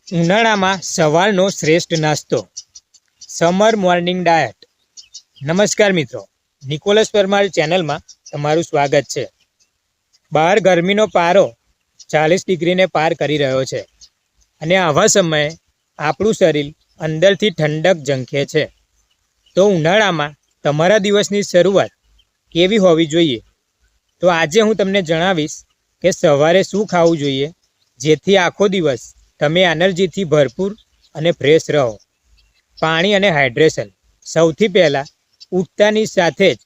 ઉનાળામાં સવારનો શ્રેષ્ઠ નાસ્તો, સમર મોર્નિંગ ડાયટ. નમસ્કાર મિત્રો, નિકોલસ પરમાર ચેનલમાં તમારું સ્વાગત છે. બહાર ગરમીનો પારો 40 ડિગ્રીને પાર કરી રહ્યો છે અને આવા સમયે આપણું શરીર અંદરથી ઠંડક ઝંખે છે. તો ઉનાળામાં તમારા દિવસની શરૂઆત કેવી હોવી જોઈએ? તો આજે હું તમને જણાવીશ કે સવારે શું ખાવું જોઈએ જેથી આખો દિવસ તમે એનર્જીથી ભરપૂર અને ફ્રેશ રહો. પાણી અને હાઇડ્રેશન. સૌથી પહેલાં ઉઠતાની સાથે જ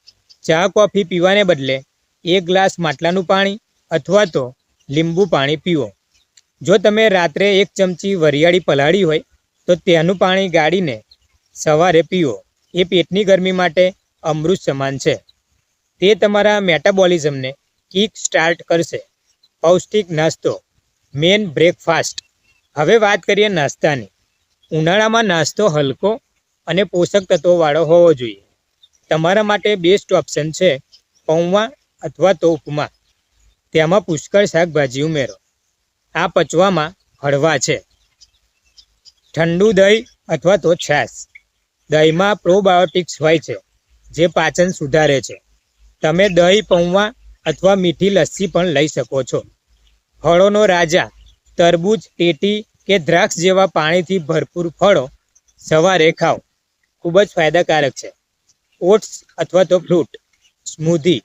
ચા કોફી પીવાને બદલે 1 ગ્લાસ માટલાનું પાણી અથવા તો લીંબુ પાણી પીવો. જો તમે રાત્રે 1 ચમચી વરિયાળી પલાળી હોય તો તેનું પાણી ગાળીને સવારે પીવો. એ પેટની ગરમી માટે અમૃત સમાન છે. તે તમારા મેટાબોલિઝમને કિક સ્ટાર્ટ કરશે. પૌષ્ટિક નાસ્તો, મેન બ્રેકફાસ્ટ. હવે વાત કરીએ નાસ્તાની. ઉનાળામાં નાસ્તો હલકો અને પોષક તત્વોવાળો હોવો જોઈએ. તમારા માટે બેસ્ટ ઓપ્શન છે પૌવા અથવા તો ઉપમા. તેમાં પુષ્કળ શાકભાજી ઉમેરો. આ પચવામાં હળવા છે. ઠંડુ દહીં અથવા તો છાશ. દહીંમાં પ્રોબાયોટિક્સ હોય છે જે પાચન સુધારે છે. તમે દહીં પૌવા અથવા મીઠી લસ્સી પણ લઈ શકો છો. ફળોનો રાજા, તરબૂચ, ટેટી કે દ્રાક્ષ જેવા પાણીથી ભરપૂર ફળો સવારે ખાઓ. ખૂબ જ ફાયદાકારક છે. ઓટ્સ અથવા તો ફ્રૂટ સ્મૂધી.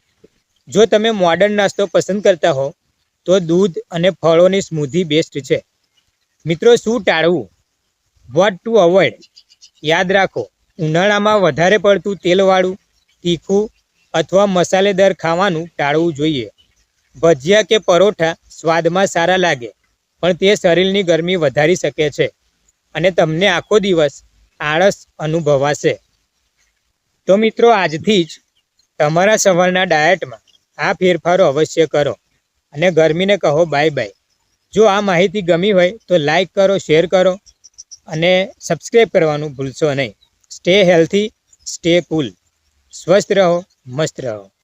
જો તમે મોડર્ન નાસ્તો પસંદ કરતા હો તો દૂધ અને ફળોની સ્મૂધી બેસ્ટ છે. મિત્રો, શું ટાળવું? Vote two avoid? યાદ રાખો, ઉનાળામાં વધારે પડતું તેલવાળું, તીખું અથવા મસાલેદાર ખાવાનું ટાળવું જોઈએ. ભજીયા કે પરોઠા સ્વાદમાં સારા લાગે પણ તે શરીરની ગરમી વધારી શકે છે અને તમને આખો દિવસ આળસ અનુભવાશે. તો મિત્રો, આજથી જ તમારા સવારના ડાયટમાં આ ફેરફારો અવશ્ય કરો અને ગરમીને કહો બાય બાય. જો આ માહિતી ગમી હોય તો લાઈક કરો, શેર કરો અને સબસ્ક્રાઈબ કરવાનું ભૂલશો નહીં. સ્ટે હેલ્થી, સ્ટે કૂલ. સ્વસ્થ રહો, મસ્ત રહો.